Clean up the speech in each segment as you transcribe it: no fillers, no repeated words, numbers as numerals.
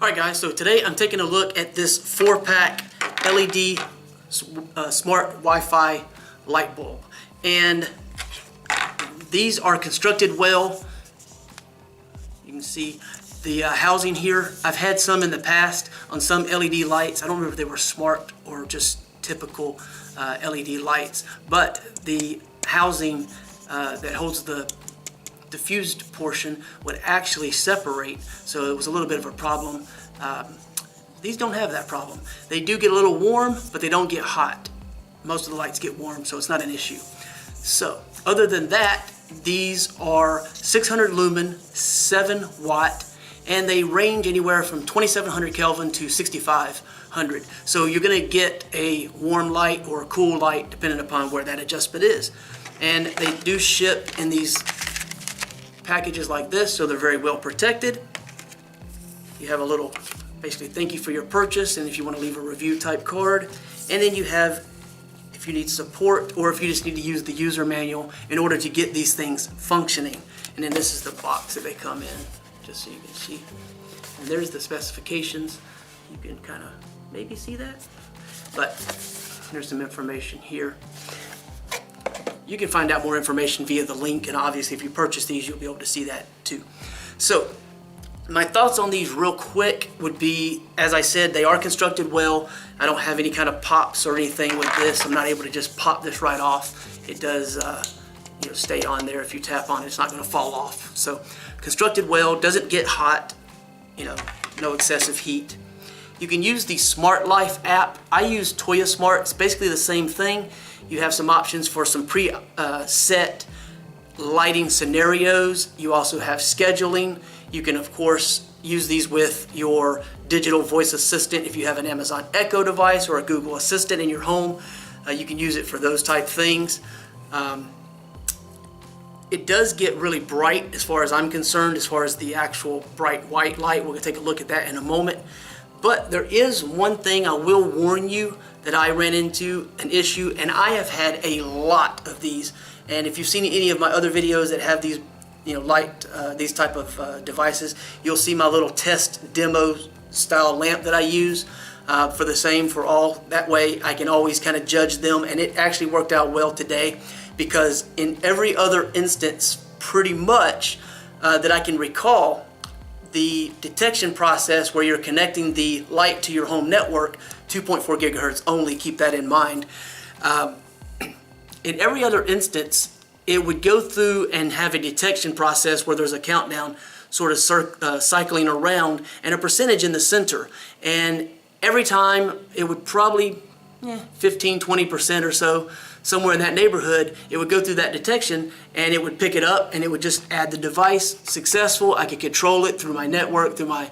Alright guys, so today I'm taking a look at this 4-pack LED smart Wi-Fi light bulb. And these are constructed well. You can see the housing here. I've had some in the past on some LED lights. I don't remember if they were smart or just typical LED lights, but the housing that holds the diffused portion would actually separate, so it was a little bit of a problem. These don't have that problem. They do get a little warm, but they don't get hot. Most of the lights get warm, so it's not an issue. So other than that, these are 600 lumen, 7 watt, and they range anywhere from 2700 Kelvin to 6500. So you're going to get a warm light or a cool light depending upon where that adjustment is. And they do ship in these packages like this, so they're very well protected. You have a little, basically, thank you for your purchase, and if you want to leave a review type card. And then you have, if you need support or if you just need to use the user manual in order to get these things functioning. And then this is the box that they come in, just so you can see. And there's the specifications. You can kind of maybe see that, but there's some information here. You can find out more information via the link, and obviously if you purchase these, you'll be able to see that too. So my thoughts on these real quick would be, as I said, they are constructed well. I don't have any kind of pops or anything with this. I'm not able to just pop this right off. It does stay on there. If you tap on it, it's not going to fall off. So constructed well, doesn't get hot, no excessive heat. You can use the Smart Life app. I use Toya Smart. It's basically the same thing. You have some options for some pre-set lighting scenarios. You also have scheduling. You can, of course, use these with your digital voice assistant. If you have an Amazon Echo device or a Google Assistant in your home, you can use it for those type things. It does get really bright as far as I'm concerned, as far as the actual bright white light. We're going to take a look at that in a moment. But there is one thing I will warn you that I ran into an issue, and I have had a lot of these. And if you've seen any of my other videos that have these, these type of devices, you'll see my little test demo style lamp that I use for the same for all. That way I can always kind of judge them, and it actually worked out well today, because in every other instance, pretty much that I can recall, the detection process where you're connecting the light to your home network, 2.4 gigahertz only, keep that in mind. In every other instance, it would go through and have a detection process where there's a countdown sort of cycling around and a percentage in the center. And every time it would probably 15-20% or so, somewhere in that neighborhood, it would go through that detection and it would pick it up and it would just add the device successful. I could control it through my network, through my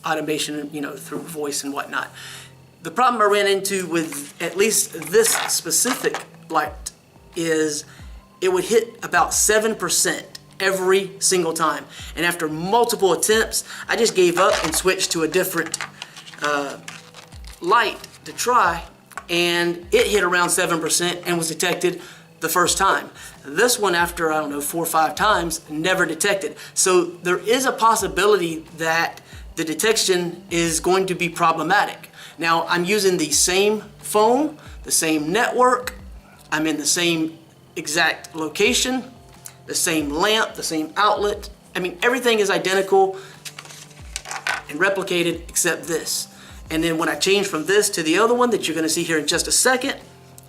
automation, through voice and whatnot. The problem I ran into with at least this specific light is it would hit about 7% every single time. And after multiple attempts, I just gave up and switched to a different light to try, and it hit around 7% and was detected the first time. This one, after, 4 or 5 times, never detected. So there is a possibility that the detection is going to be problematic. Now, I'm using the same phone, the same network, I'm in the same exact location, the same lamp, the same outlet. I mean, everything is identical and replicated except this. And then when I changed from this to the other one that you're going to see here in just a second,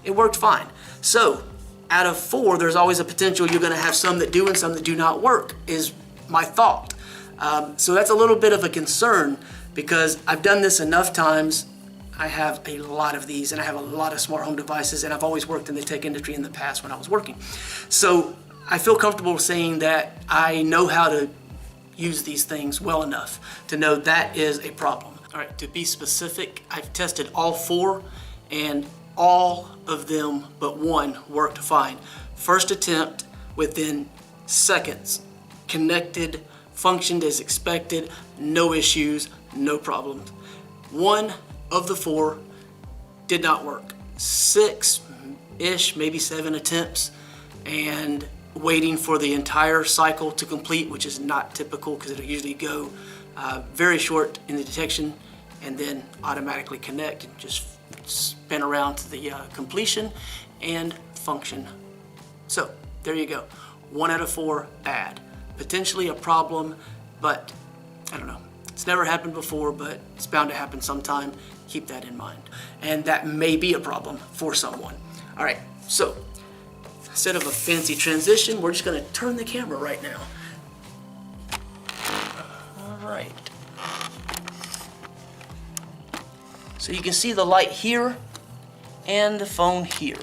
it worked fine. So out of 4, there's always a potential you're going to have some that do and some that do not work, is my thought. So that's a little bit of a concern, because I've done this enough times. I have a lot of these, and I have a lot of smart home devices, and I've always worked in the tech industry in the past when I was working. So I feel comfortable saying that I know how to use these things well enough to know that is a problem. All right, to be specific, I've tested all 4, and all of them but one worked fine. First attempt, within seconds, connected, functioned as expected, no issues, no problems. 1 of the 4 did not work. 6-ish, maybe 7 attempts, and waiting for the entire cycle to complete, which is not typical because it'll usually go very short in the detection, and then automatically connect and just spin around to the completion and function. So there you go. 1 out of 4 bad. Potentially a problem, but I don't know. It's never happened before, but it's bound to happen sometime. Keep that in mind. And that may be a problem for someone. All right, so instead of a fancy transition, we're just gonna turn the camera right now. All right. So you can see the light here and the phone here.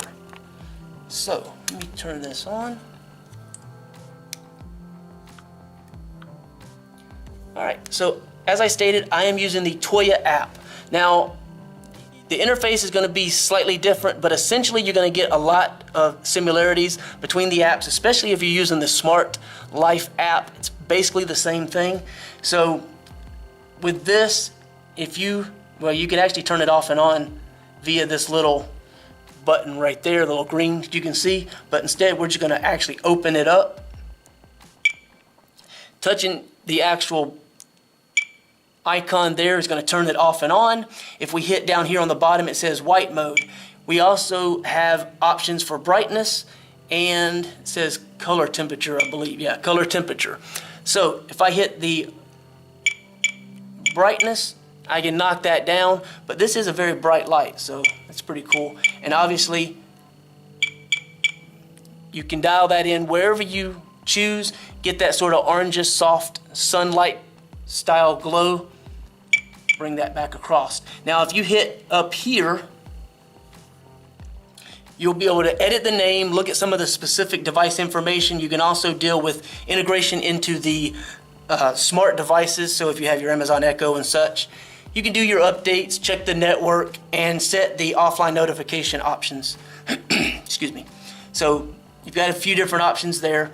So let me turn this on. All right, so as I stated, I am using the Toya app. Now, the interface is going to be slightly different, but essentially you're going to get a lot of similarities between the apps, especially if you're using the Smart Life app. It's basically the same thing. So with this, you can actually turn it off and on via this little button right there, the little green you can see, but instead we're just going to actually open it up. Touching the actual icon there is going to turn it off and on. If we hit down here on the bottom, it says white mode. We also have options for brightness, and it says color temperature, I believe. Yeah, color temperature. So if I hit the brightness, I can knock that down, but this is a very bright light, so that's pretty cool. And obviously, you can dial that in wherever you choose, get that sort of orangish, soft sunlight style glow. Bring that back across. Now, if you hit up here, you'll be able to edit the name, look at some of the specific device information. You can also deal with integration into the smart devices. So if you have your Amazon Echo and such, you can do your updates, check the network, and set the offline notification options. Excuse me. So you've got a few different options there.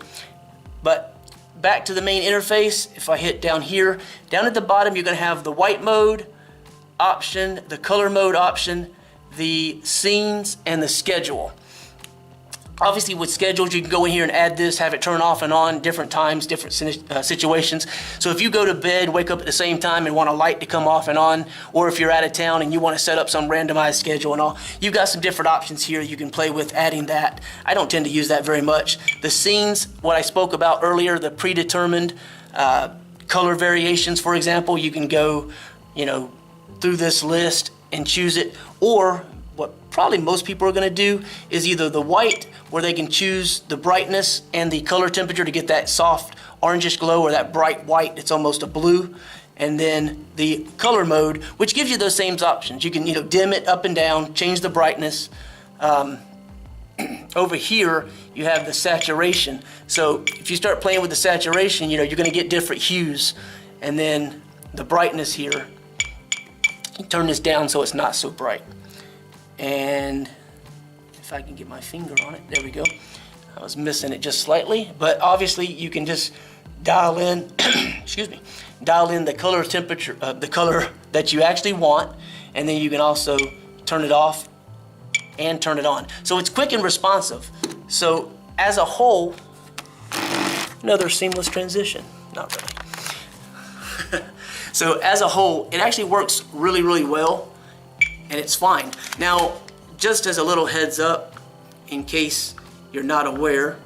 But back to the main interface, if I hit down here, down at the bottom you're going to have the white mode option, the color mode option, the scenes, and the schedule. Obviously with schedules you can go in here and add this, have it turn off and on different times, different situations. So if you go to bed, wake up at the same time and want a light to come off and on, or if you're out of town and you want to set up some randomized schedule and all, you've got some different options here you can play with adding that. I don't tend to use that very much. The scenes, what I spoke about earlier, the predetermined color variations, for example, you can go, through this list and choose it, or what probably most people are going to do is either the white, where they can choose the brightness and the color temperature to get that soft orangish glow, or that bright white, it's almost a blue, and then the color mode, which gives you those same options. You can dim it up and down, change the brightness. Over here you have the saturation. So if you start playing with the saturation, you're going to get different hues. And then the brightness here, you turn this down so it's not so bright. And if I can get my finger on it, there we go. I was missing it just slightly, but obviously you can just dial in, excuse me, dial in the color temperature, the color that you actually want, and then you can also turn it off and turn it on. So it's quick and responsive. So as a whole, another seamless transition, not really. So as a whole, it actually works really, really well. And it's fine. Now, just as a little heads up, in case you're not aware,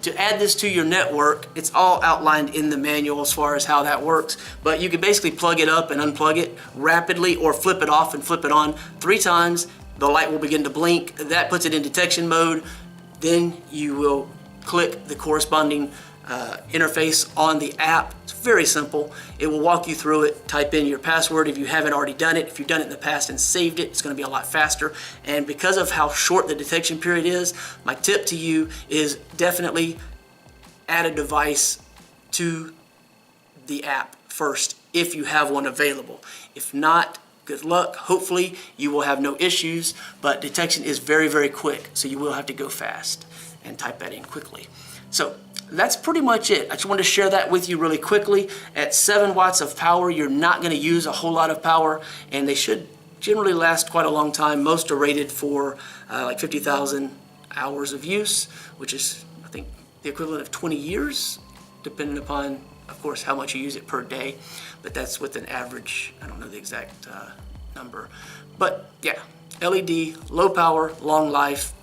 to add this to your network, it's all outlined in the manual as far as how that works, but you can basically plug it up and unplug it rapidly, or flip it off and flip it on 3 times. The light will begin to blink. That puts it in detection mode. Then you will click the corresponding interface on the app. It's very simple. It will walk you through it. Type in your password if you haven't already done it. If you've done it in the past and saved it, it's going to be a lot faster. And because of how short the detection period is, my tip to you is definitely add a device to the app first if you have one available. If not, good luck. Hopefully you will have no issues, but detection is very, very quick, so you will have to go fast and type that in quickly. So that's pretty much it. I just wanted to share that with you really quickly. At 7 watts of power, you're not going to use a whole lot of power, and they should generally last quite a long time. Most are rated for like 50,000 hours of use, which is, I think, the equivalent of 20 years, depending upon of course, how much you use it per day, but that's with an average. I don't know the exact number. But yeah, LED, low power, long life,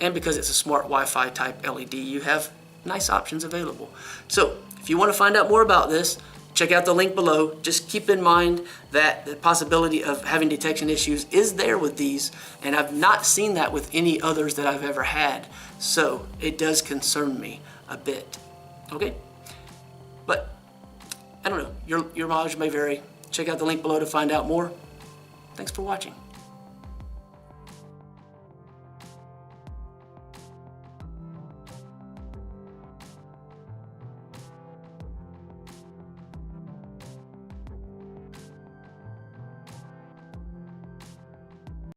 and because it's a smart Wi-Fi type LED, you have nice options available. So if you want to find out more about this, check out the link below. Just keep in mind that the possibility of having detection issues is there with these, and I've not seen that with any others that I've ever had. So it does concern me a bit. Okay? But I don't know, your mileage may vary. Check out the link below to find out more. Thanks for watching.